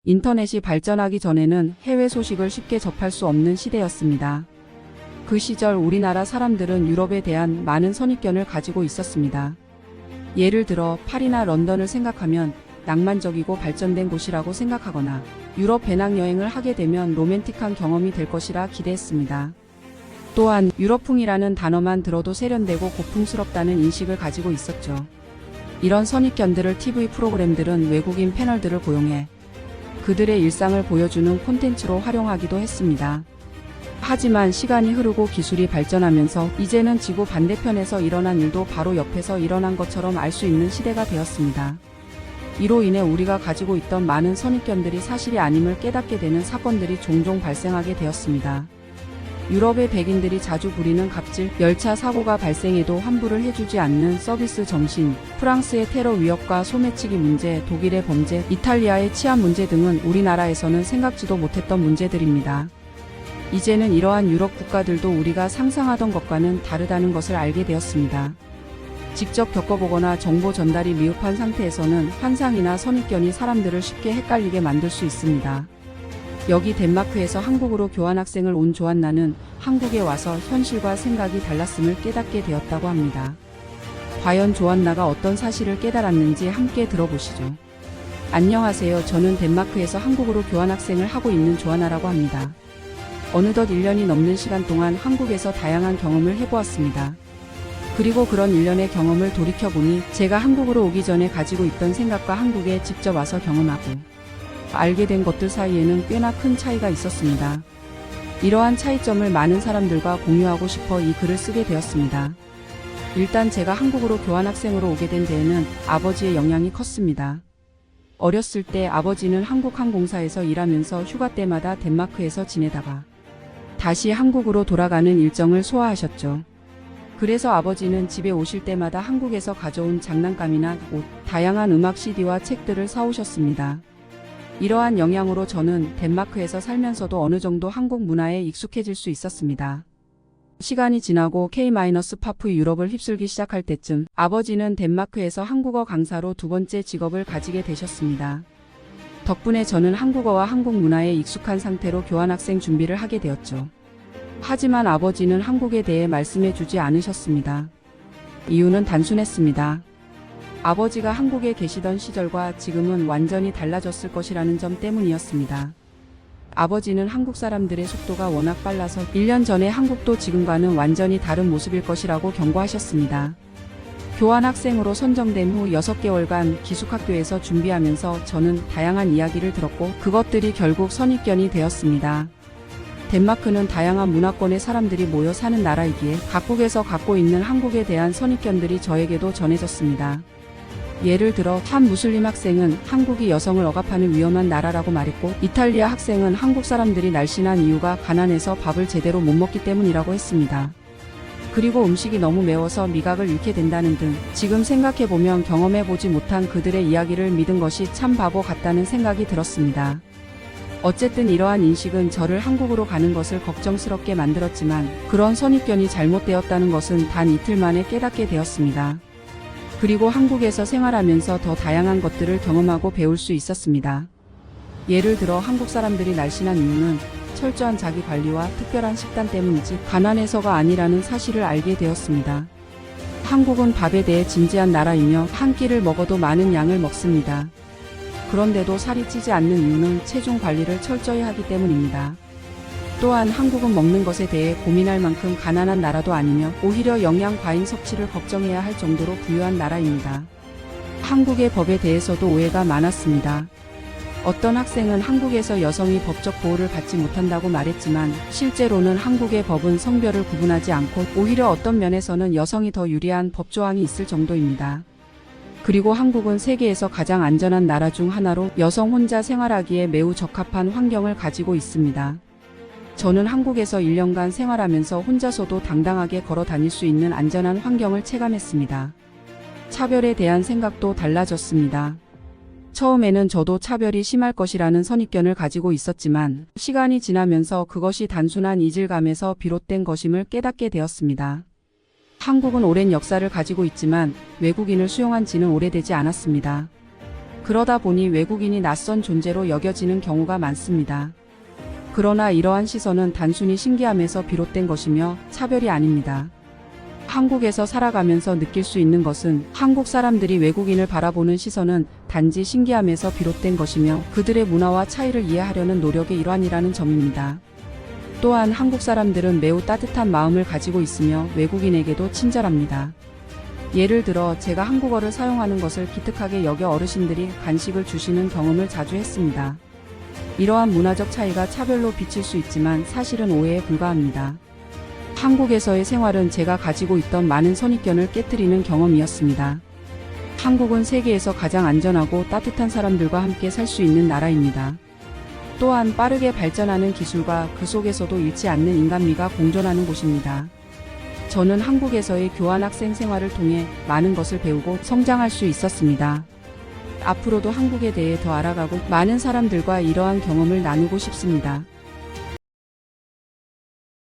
인터넷이 발전하기 전에는 해외 소식을 쉽게 접할 수 없는 시대였습니다. 그 시절 우리나라 사람들은 유럽에 대한 많은 선입견을 가지고 있었습니다. 예를 들어 파리나 런던을 생각하면 낭만적이고 발전된 곳이라고 생각하거나 유럽 배낭여행을 하게 되면 로맨틱한 경험이 될 것이라 기대했습니다. 또한 유럽풍이라는 단어만 들어도 세련되고 고풍스럽다는 인식을 가지고 있었죠. 이런 선입견들을 TV 프로그램들은 외국인 패널들을 고용해 그들의 일상을 보여주는 콘텐츠로 활용하기도 했습니다. 하지만 시간이 흐르고 기술이 발전하면서 이제는 지구 반대편에서 일어난 일도 바로 옆에서 일어난 것처럼 알 수 있는 시대가 되었습니다. 이로 인해 우리가 가지고 있던 많은 선입견들이 사실이 아님을 깨닫게 되는 사건들이 종종 발생하게 되었습니다. 유럽의 백인들이 자주 부리는 갑질, 열차 사고가 발생해도 환불을 해주지 않는 서비스 정신, 프랑스의 테러 위협과 소매치기 문제, 독일의 범죄, 이탈리아의 치안 문제 등은 우리나라에서는 생각지도 못했던 문제들입니다. 이제는 이러한 유럽 국가들도 우리가 상상하던 것과는 다르다는 것을 알게 되었습니다. 직접 겪어보거나 정보 전달이 미흡한 상태에서는 환상이나 선입견이 사람들을 쉽게 헷갈리게 만들 수 있습니다. 여기 덴마크에서 한국으로 교환학생을 온 조한나는 한국에 와서 현실과 생각이 달랐음을 깨닫게 되었다고 합니다. 과연 조한나가 어떤 사실을 깨달았는지 함께 들어보시죠. 안녕하세요. 저는 덴마크에서 한국으로 교환학생을 하고 있는 조한나라고 합니다. 어느덧 1년이 넘는 시간 동안 한국에서 다양한 경험을 해보았습니다. 그리고 그런 1년의 경험을 돌이켜보니 제가 한국으로 오기 전에 가지고 있던 생각과 한국에 직접 와서 경험하고 알게 된 것들 사이에는 꽤나 큰 차이가 있었습니다. 이러한 차이점을 많은 사람들과 공유하고 싶어 이 글을 쓰게 되었습니다. 일단 제가 한국으로 교환학생으로 오게 된 데에는 아버지의 영향이 컸습니다. 어렸을 때 아버지는 한국항공사에서 일하면서 휴가 때마다 덴마크에서 지내다가 다시 한국으로 돌아가는 일정을 소화하셨죠. 그래서 아버지는 집에 오실 때마다 한국에서 가져온 장난감이나 옷, 다양한 음악 CD와 책들을 사오셨습니다. 이러한 영향으로 저는 덴마크에서 살면서도 어느 정도 한국 문화에 익숙해질 수 있었습니다. 시간이 지나고 K-파프 유럽을 휩쓸기 시작할 때쯤 아버지는 덴마크에서 한국어 강사로 두 번째 직업을 가지게 되셨습니다. 덕분에 저는 한국어와 한국 문화에 익숙한 상태로 교환학생 준비를 하게 되었죠. 하지만 아버지는 한국에 대해 말씀해 주지 않으셨습니다. 이유는 단순했습니다. 아버지가 한국에 계시던 시절과 지금은 완전히 달라졌을 것이라는 점 때문이었습니다. 아버지는 한국 사람들의 속도가 워낙 빨라서 1년 전에 한국도 지금과는 완전히 다른 모습일 것이라고 경고하셨습니다. 교환학생으로 선정된 후 6개월간 기숙학교에서 준비하면서 저는 다양한 이야기를 들었고 그것들이 결국 선입견이 되었습니다. 덴마크는 다양한 문화권의 사람들이 모여 사는 나라이기에 각국에서 갖고 있는 한국에 대한 선입견들이 저에게도 전해졌습니다. 예를 들어 한 무슬림 학생은 한국이 여성을 억압하는 위험한 나라라고 말했고 이탈리아 학생은 한국 사람들이 날씬한 이유가 가난해서 밥을 제대로 못 먹기 때문이라고 했습니다. 그리고 음식이 너무 매워서 미각을 잃게 된다는 등 지금 생각해보면 경험해보지 못한 그들의 이야기를 믿은 것이 참 바보 같다는 생각이 들었습니다. 어쨌든 이러한 인식은 저를 한국으로 가는 것을 걱정스럽게 만들었지만 그런 선입견이 잘못되었다는 것은 단 이틀 만에 깨닫게 되었습니다. 그리고 한국에서 생활하면서 더 다양한 것들을 경험하고 배울 수 있었습니다. 예를 들어 한국 사람들이 날씬한 이유는 철저한 자기 관리와 특별한 식단 때문이지 가난해서가 아니라는 사실을 알게 되었습니다. 한국은 밥에 대해 진지한 나라이며 한 끼를 먹어도 많은 양을 먹습니다. 그런데도 살이 찌지 않는 이유는 체중 관리를 철저히 하기 때문입니다. 또한 한국은 먹는 것에 대해 고민할 만큼 가난한 나라도 아니며 오히려 영양 과잉 섭취를 걱정해야 할 정도로 부유한 나라입니다. 한국의 법에 대해서도 오해가 많았습니다. 어떤 학생은 한국에서 여성이 법적 보호를 받지 못한다고 말했지만 실제로는 한국의 법은 성별을 구분하지 않고 오히려 어떤 면에서는 여성이 더 유리한 법조항이 있을 정도입니다. 그리고 한국은 세계에서 가장 안전한 나라 중 하나로 여성 혼자 생활하기에 매우 적합한 환경을 가지고 있습니다. 저는 한국에서 1년간 생활하면서 혼자서도 당당하게 걸어 다닐 수 있는 안전한 환경을 체감했습니다. 차별에 대한 생각도 달라졌습니다. 처음에는 저도 차별이 심할 것이라는 선입견을 가지고 있었지만 시간이 지나면서 그것이 단순한 이질감에서 비롯된 것임을 깨닫게 되었습니다. 한국은 오랜 역사를 가지고 있지만 외국인을 수용한 지는 오래되지 않았습니다. 그러다 보니 외국인이 낯선 존재로 여겨지는 경우가 많습니다. 그러나 이러한 시선은 단순히 신기함에서 비롯된 것이며 차별이 아닙니다. 한국에서 살아가면서 느낄 수 있는 것은 한국 사람들이 외국인을 바라보는 시선은 단지 신기함에서 비롯된 것이며 그들의 문화와 차이를 이해하려는 노력의 일환이라는 점입니다. 또한 한국 사람들은 매우 따뜻한 마음을 가지고 있으며 외국인에게도 친절합니다. 예를 들어 제가 한국어를 사용하는 것을 기특하게 여겨 어르신들이 간식을 주시는 경험을 자주 했습니다. 이러한 문화적 차이가 차별로 비칠 수 있지만 사실은 오해에 불과합니다. 한국에서의 생활은 제가 가지고 있던 많은 선입견을 깨트리는 경험이었습니다. 한국은 세계에서 가장 안전하고 따뜻한 사람들과 함께 살 수 있는 나라입니다. 또한 빠르게 발전하는 기술과 그 속에서도 잃지 않는 인간미가 공존하는 곳입니다. 저는 한국에서의 교환학생 생활을 통해 많은 것을 배우고 성장할 수 있었습니다. 앞으로도 한국에 대해 더 알아가고 많은 사람들과 이러한 경험을 나누고 싶습니다.